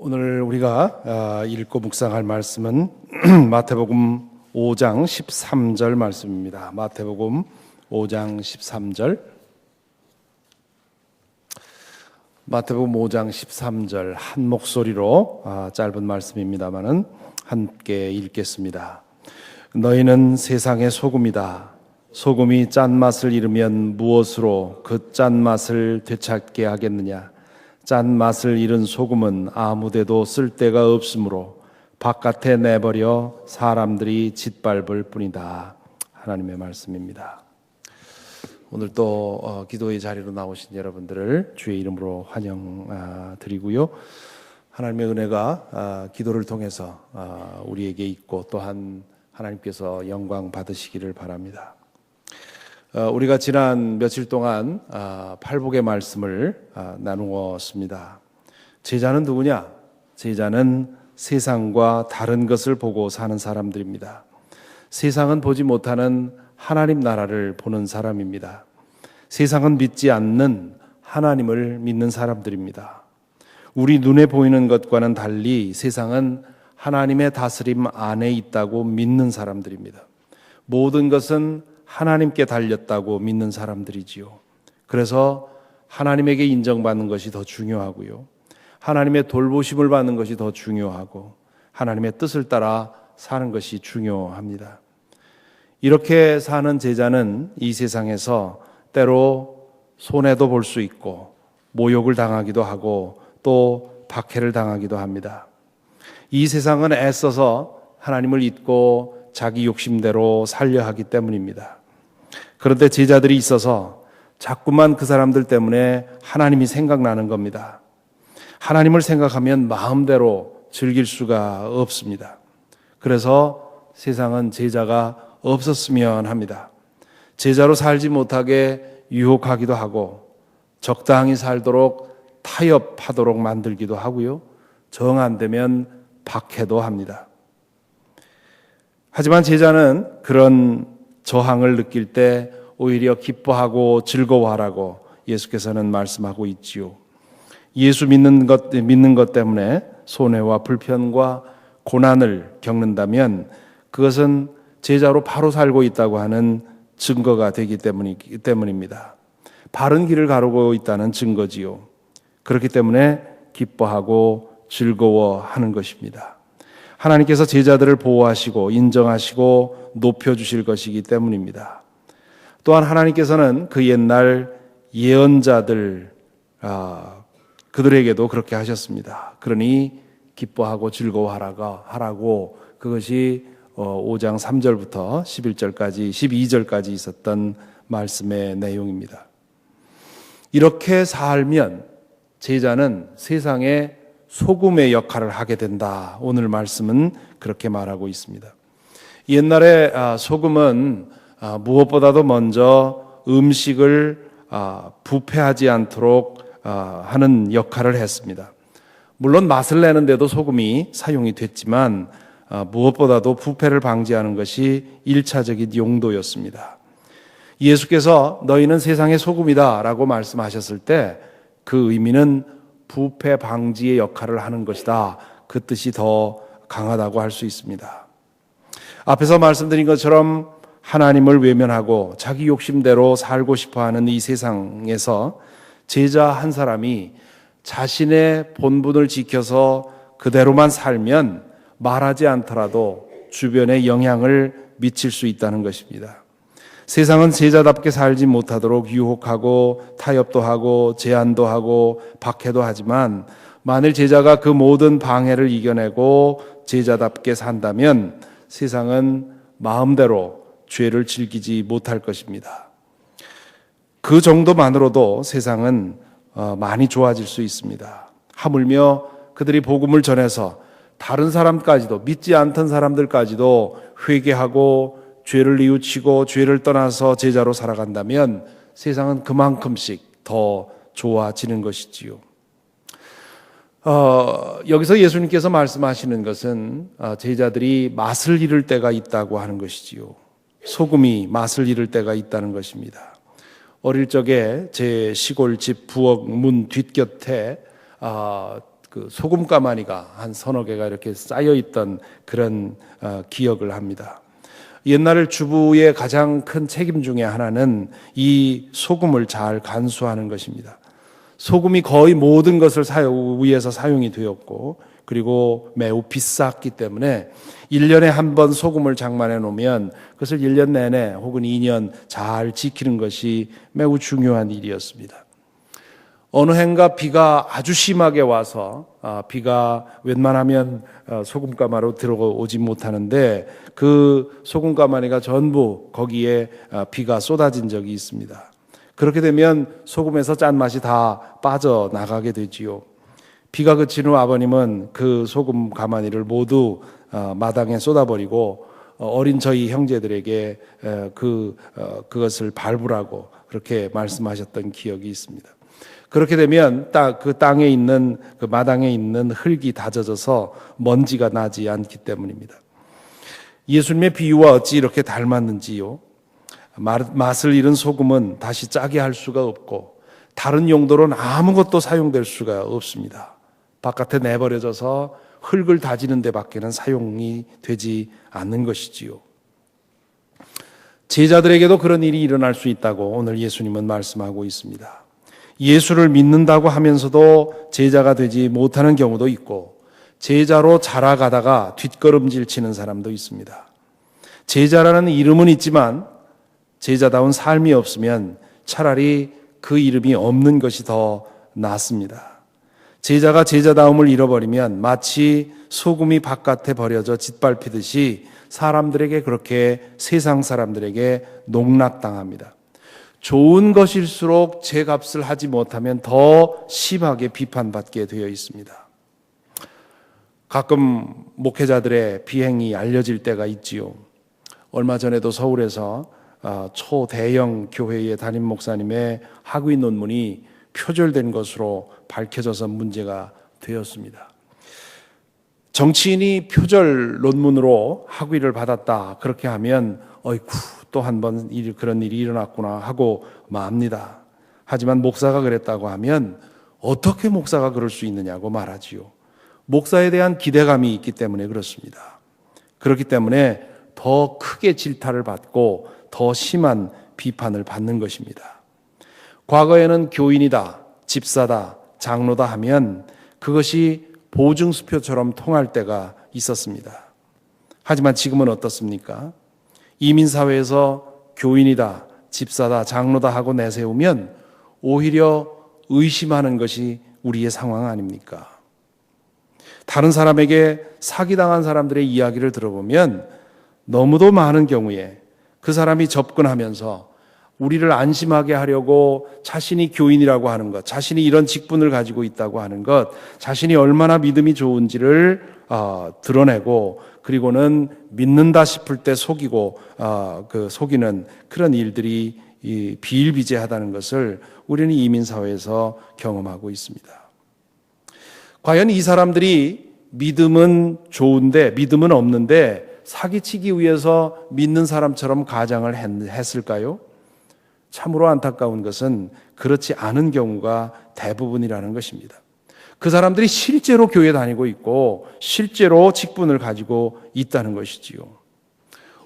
오늘 우리가 읽고 묵상할 말씀은 마태복음 5장 13절 말씀입니다. 마태복음 5장 13절. 마태복음 5장 13절 한 목소리로 짧은 말씀입니다마는 함께 읽겠습니다. 너희는 세상의 소금이다. 소금이 짠맛을 잃으면 무엇으로 그 짠맛을 되찾게 하겠느냐? 짠맛을 잃은 소금은 아무데도 쓸데가 없으므로 바깥에 내버려 사람들이 짓밟을 뿐이다. 하나님의 말씀입니다. 오늘 또 기도의 자리로 나오신 여러분들을 주의 이름으로 환영드리고요. 하나님의 은혜가 기도를 통해서 우리에게 있고 또한 하나님께서 영광 받으시기를 바랍니다. 우리가 지난 며칠 동안 팔복의 말씀을 나누었습니다. 제자는 누구냐? 제자는 세상과 다른 것을 보고 사는 사람들입니다. 세상은 보지 못하는 하나님 나라를 보는 사람입니다. 세상은 믿지 않는 하나님을 믿는 사람들입니다. 우리 눈에 보이는 것과는 달리 세상은 하나님의 다스림 안에 있다고 믿는 사람들입니다. 모든 것은 하나님께 달렸다고 믿는 사람들이지요. 그래서 하나님에게 인정받는 것이 더 중요하고요. 하나님의 돌보심을 받는 것이 더 중요하고 하나님의 뜻을 따라 사는 것이 중요합니다. 이렇게 사는 제자는 이 세상에서 때로 손해도 볼 수 있고 모욕을 당하기도 하고 또 박해를 당하기도 합니다. 이 세상은 애써서 하나님을 잊고 자기 욕심대로 살려 하기 때문입니다. 그런데 제자들이 있어서 자꾸만 그 사람들 때문에 하나님이 생각나는 겁니다. 하나님을 생각하면 마음대로 즐길 수가 없습니다. 그래서 세상은 제자가 없었으면 합니다. 제자로 살지 못하게 유혹하기도 하고 적당히 살도록 타협하도록 만들기도 하고요. 정 안 되면 박해도 합니다. 하지만 제자는 그런 저항을 느낄 때 오히려 기뻐하고 즐거워하라고 예수께서는 말씀하고 있지요. 예수 믿는 것 때문에 손해와 불편과 고난을 겪는다면 그것은 제자로 바로 살고 있다고 하는 증거가 되기 때문입니다. 바른 길을 가르고 있다는 증거지요. 그렇기 때문에 기뻐하고 즐거워하는 것입니다. 하나님께서 제자들을 보호하시고 인정하시고 높여주실 것이기 때문입니다. 또한 하나님께서는 그 옛날 예언자들 그들에게도 그렇게 하셨습니다. 그러니 기뻐하고 즐거워하라고 그것이 5장 3절부터 11절까지 12절까지 있었던 말씀의 내용입니다. 이렇게 살면 제자는 세상에 소금의 역할을 하게 된다. 오늘 말씀은 그렇게 말하고 있습니다. 옛날에 소금은 무엇보다도 먼저 음식을 부패하지 않도록 하는 역할을 했습니다. 물론 맛을 내는데도 소금이 사용이 됐지만 무엇보다도 부패를 방지하는 것이 1차적인 용도였습니다. 예수께서 너희는 세상의 소금이다 라고 말씀하셨을 때 그 의미는 부패 방지의 역할을 하는 것이다. 그 뜻이 더 강하다고 할 수 있습니다. 앞에서 말씀드린 것처럼 하나님을 외면하고 자기 욕심대로 살고 싶어하는 이 세상에서 제자 한 사람이 자신의 본분을 지켜서 그대로만 살면 말하지 않더라도 주변에 영향을 미칠 수 있다는 것입니다. 세상은 제자답게 살지 못하도록 유혹하고 타협도 하고 제한도 하고 박해도 하지만 만일 제자가 그 모든 방해를 이겨내고 제자답게 산다면 세상은 마음대로 죄를 즐기지 못할 것입니다. 그 정도만으로도 세상은 많이 좋아질 수 있습니다. 하물며 그들이 복음을 전해서 다른 사람까지도 믿지 않던 사람들까지도 회개하고 죄를 뉘우치고 죄를 떠나서 제자로 살아간다면 세상은 그만큼씩 더 좋아지는 것이지요. 여기서 예수님께서 말씀하시는 것은 제자들이 맛을 잃을 때가 있다고 하는 것이지요. 소금이 맛을 잃을 때가 있다는 것입니다. 어릴 적에 제 시골집 부엌 문 뒷곁에 그 소금 가마니가 한 서너 개가 이렇게 쌓여 있던 그런 기억을 합니다. 옛날 주부의 가장 큰 책임 중에 하나는 이 소금을 잘 간수하는 것입니다. 소금이 거의 모든 것을 위해서 사용이 되었고, 그리고 매우 비쌌기 때문에 1년에 한 번 소금을 장만해 놓으면 그것을 1년 내내 혹은 2년 잘 지키는 것이 매우 중요한 일이었습니다. 어느 해인가 비가 아주 심하게 와서 비가 웬만하면 소금가마로 들어오지 못하는데 그 소금가마니가 전부 거기에 비가 쏟아진 적이 있습니다. 그렇게 되면 소금에서 짠맛이 다 빠져나가게 되지요. 비가 그친 후 아버님은 그 소금 가마니를 모두 마당에 쏟아버리고 어린 저희 형제들에게 그것을 밟으라고 그렇게 말씀하셨던 기억이 있습니다. 그렇게 되면 그 땅에 있는 그 마당에 있는 흙이 다져져서 먼지가 나지 않기 때문입니다. 예수님의 비유와 어찌 이렇게 닮았는지요. 맛을 잃은 소금은 다시 짜게 할 수가 없고 다른 용도로는 아무것도 사용될 수가 없습니다. 바깥에 내버려져서 흙을 다지는 데 밖에는 사용이 되지 않는 것이지요. 제자들에게도 그런 일이 일어날 수 있다고 오늘 예수님은 말씀하고 있습니다. 예수를 믿는다고 하면서도 제자가 되지 못하는 경우도 있고 제자로 자라가다가 뒷걸음질 치는 사람도 있습니다. 제자라는 이름은 있지만 제자다운 삶이 없으면 차라리 그 이름이 없는 것이 더 낫습니다. 제자가 제자다움을 잃어버리면 마치 소금이 바깥에 버려져 짓밟히듯이 사람들에게 그렇게 세상 사람들에게 농락당합니다. 좋은 것일수록 제 값을 하지 못하면 더 심하게 비판받게 되어 있습니다. 가끔 목회자들의 비행이 알려질 때가 있지요. 얼마 전에도 서울에서 초대형 교회의 담임 목사님의 학위 논문이 표절된 것으로 밝혀져서 문제가 되었습니다. 정치인이 표절 논문으로 학위를 받았다 그렇게 하면 어이쿠 또 한 번 그런 일이 일어났구나 하고 맙니다. 하지만 목사가 그랬다고 하면 어떻게 목사가 그럴 수 있느냐고 말하지요. 목사에 대한 기대감이 있기 때문에 그렇습니다. 그렇기 때문에 더 크게 질타를 받고 더 심한 비판을 받는 것입니다. 과거에는 교인이다, 집사다, 장로다 하면 그것이 보증수표처럼 통할 때가 있었습니다. 하지만 지금은 어떻습니까? 이민사회에서 교인이다, 집사다, 장로다 하고 내세우면 오히려 의심하는 것이 우리의 상황 아닙니까? 다른 사람에게 사기당한 사람들의 이야기를 들어보면 너무도 많은 경우에 그 사람이 접근하면서 우리를 안심하게 하려고 자신이 교인이라고 하는 것, 자신이 이런 직분을 가지고 있다고 하는 것, 자신이 얼마나 믿음이 좋은지를 드러내고 그리고는 믿는다 싶을 때 속이고 속이는 그런 일들이 비일비재하다는 것을 우리는 이민사회에서 경험하고 있습니다. 과연 이 사람들이 믿음은 좋은데 믿음은 없는데 사기치기 위해서 믿는 사람처럼 가장을 했을까요? 참으로 안타까운 것은 그렇지 않은 경우가 대부분이라는 것입니다. 그 사람들이 실제로 교회 다니고 있고 실제로 직분을 가지고 있다는 것이지요.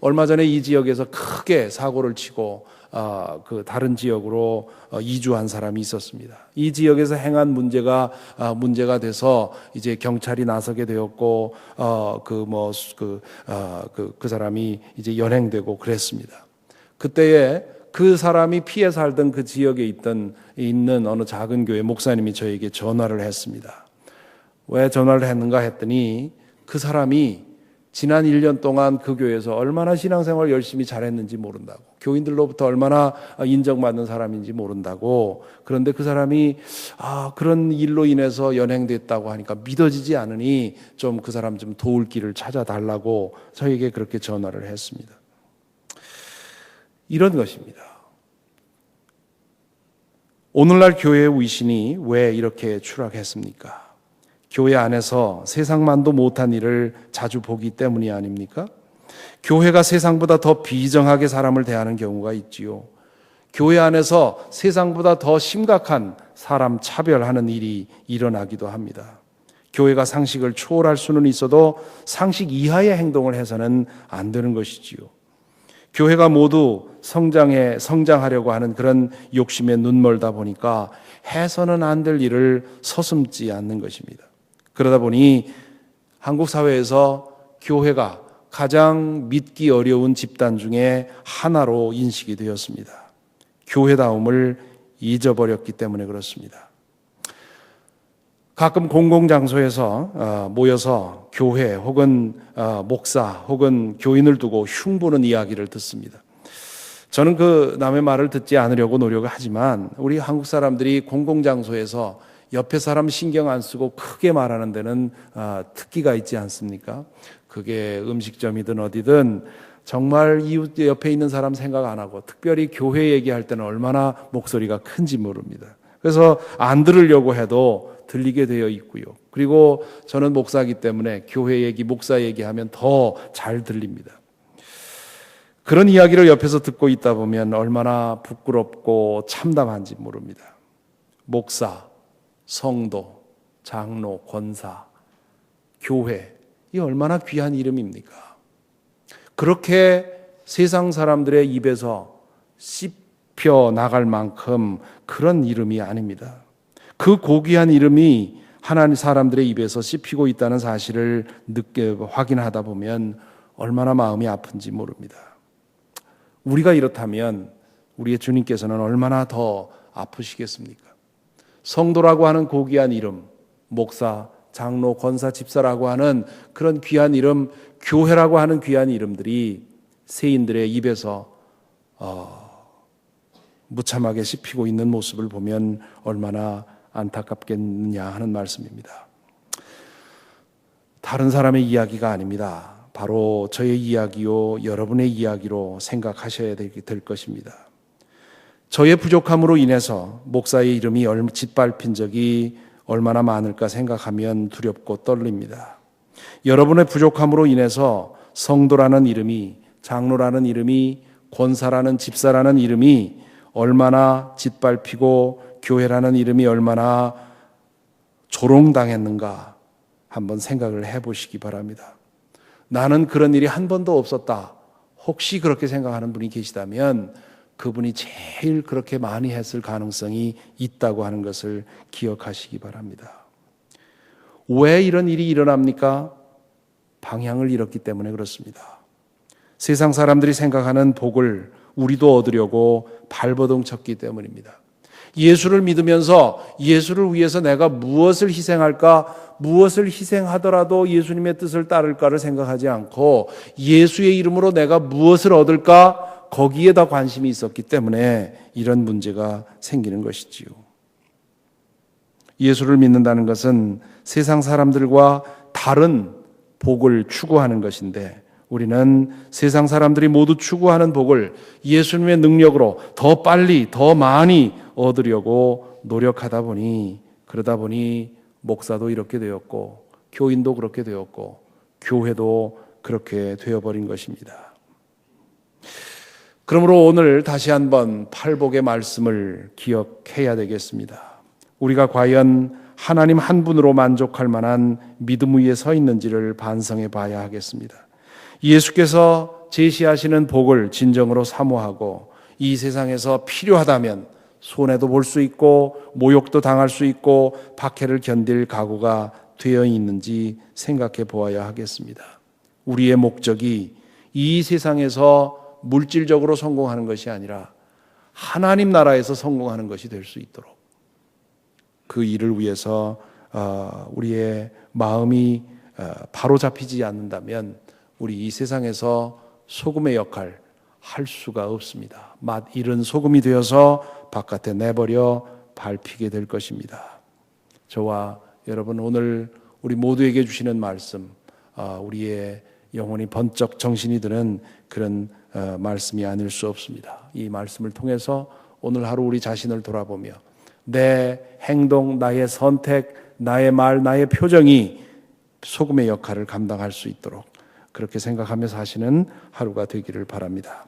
얼마 전에 이 지역에서 크게 사고를 치고 그 다른 지역으로 이주한 사람이 있었습니다. 이 지역에서 행한 문제가 돼서 이제 경찰이 나서게 되었고 그 사람이 이제 연행되고 그랬습니다. 그때에 그 사람이 피해 살던 그 지역에 있는 어느 작은 교회 목사님이 저에게 전화를 했습니다. 왜 전화를 했는가 했더니 그 사람이 지난 1년 동안 그 교회에서 얼마나 신앙생활 열심히 잘했는지 모른다고, 교인들로부터 얼마나 인정받는 사람인지 모른다고. 그런데 그 사람이 그런 일로 인해서 연행됐다고 하니까 믿어지지 않으니 좀 그 사람 좀 도울 길을 찾아달라고 저에게 그렇게 전화를 했습니다. 이런 것입니다. 오늘날 교회의 위신이 왜 이렇게 추락했습니까? 교회 안에서 세상만도 못한 일을 자주 보기 때문이 아닙니까? 교회가 세상보다 더 비정하게 사람을 대하는 경우가 있지요. 교회 안에서 세상보다 더 심각한 사람 차별하는 일이 일어나기도 합니다. 교회가 상식을 초월할 수는 있어도 상식 이하의 행동을 해서는 안 되는 것이지요. 교회가 모두 성장하려고 하는 그런 욕심에 눈멀다 보니까 해서는 안 될 일을 서슴지 않는 것입니다. 그러다 보니 한국 사회에서 교회가 가장 믿기 어려운 집단 중에 하나로 인식이 되었습니다. 교회다움을 잊어버렸기 때문에 그렇습니다. 가끔 공공장소에서 모여서 교회 혹은 목사 혹은 교인을 두고 흉보는 이야기를 듣습니다. 저는 그 남의 말을 듣지 않으려고 노력을 하지만 우리 한국 사람들이 공공장소에서 옆에 사람 신경 안 쓰고 크게 말하는 데는 특기가 있지 않습니까? 그게 음식점이든 어디든 정말 이웃 옆에 있는 사람 생각 안 하고 특별히 교회 얘기할 때는 얼마나 목소리가 큰지 모릅니다. 그래서 안 들으려고 해도 들리게 되어 있고요. 그리고 저는 목사이기 때문에 교회 얘기, 목사 얘기하면 더 잘 들립니다. 그런 이야기를 옆에서 듣고 있다 보면 얼마나 부끄럽고 참담한지 모릅니다. 목사, 성도, 장로, 권사, 교회, 이 얼마나 귀한 이름입니까? 그렇게 세상 사람들의 입에서 씹혀 나갈 만큼 그런 이름이 아닙니다. 그 고귀한 이름이 하나님 사람들의 입에서 씹히고 있다는 사실을 확인하다 보면 얼마나 마음이 아픈지 모릅니다. 우리가 이렇다면 우리의 주님께서는 얼마나 더 아프시겠습니까? 성도라고 하는 고귀한 이름, 목사, 장로, 권사, 집사라고 하는 그런 귀한 이름, 교회라고 하는 귀한 이름들이 세인들의 입에서 무참하게 씹히고 있는 모습을 보면 얼마나 안타깝겠느냐 하는 말씀입니다. 다른 사람의 이야기가 아닙니다. 바로 저의 이야기요, 여러분의 이야기로 생각하셔야 될 것입니다. 저의 부족함으로 인해서 목사의 이름이 짓밟힌 적이 얼마나 많을까 생각하면 두렵고 떨립니다. 여러분의 부족함으로 인해서 성도라는 이름이, 장로라는 이름이, 권사라는 집사라는 이름이 얼마나 짓밟히고 교회라는 이름이 얼마나 조롱당했는가 한번 생각을 해보시기 바랍니다. 나는 그런 일이 한 번도 없었다. 혹시 그렇게 생각하는 분이 계시다면 그분이 제일 그렇게 많이 했을 가능성이 있다고 하는 것을 기억하시기 바랍니다. 왜 이런 일이 일어납니까? 방향을 잃었기 때문에 그렇습니다. 세상 사람들이 생각하는 복을 우리도 얻으려고 발버둥 쳤기 때문입니다. 예수를 믿으면서 예수를 위해서 내가 무엇을 희생할까, 무엇을 희생하더라도 예수님의 뜻을 따를까를 생각하지 않고 예수의 이름으로 내가 무엇을 얻을까, 거기에 더 관심이 있었기 때문에 이런 문제가 생기는 것이지요. 예수를 믿는다는 것은 세상 사람들과 다른 복을 추구하는 것인데 우리는 세상 사람들이 모두 추구하는 복을 예수님의 능력으로 더 빨리, 더 많이 얻으려고 노력하다 보니, 그러다 보니 목사도 이렇게 되었고 교인도 그렇게 되었고 교회도 그렇게 되어버린 것입니다. 그러므로 오늘 다시 한번 팔복의 말씀을 기억해야 되겠습니다. 우리가 과연 하나님 한 분으로 만족할 만한 믿음 위에 서 있는지를 반성해 봐야 하겠습니다. 예수께서 제시하시는 복을 진정으로 사모하고 이 세상에서 필요하다면 손해도 볼 수 있고 모욕도 당할 수 있고 박해를 견딜 각오가 되어 있는지 생각해 보아야 하겠습니다. 우리의 목적이 이 세상에서 물질적으로 성공하는 것이 아니라 하나님 나라에서 성공하는 것이 될 수 있도록 그 일을 위해서 우리의 마음이 바로 잡히지 않는다면 우리 이 세상에서 소금의 역할 할 수가 없습니다. 맛 잃은 소금이 되어서 바깥에 내버려 밟히게 될 것입니다. 저와 여러분 오늘 우리 모두에게 주시는 말씀, 우리의 영혼이 번쩍 정신이 드는 그런 말씀이 아닐 수 없습니다. 이 말씀을 통해서 오늘 하루 우리 자신을 돌아보며 내 행동, 나의 선택, 나의 말, 나의 표정이 소금의 역할을 감당할 수 있도록 그렇게 생각하며 사시는 하루가 되기를 바랍니다.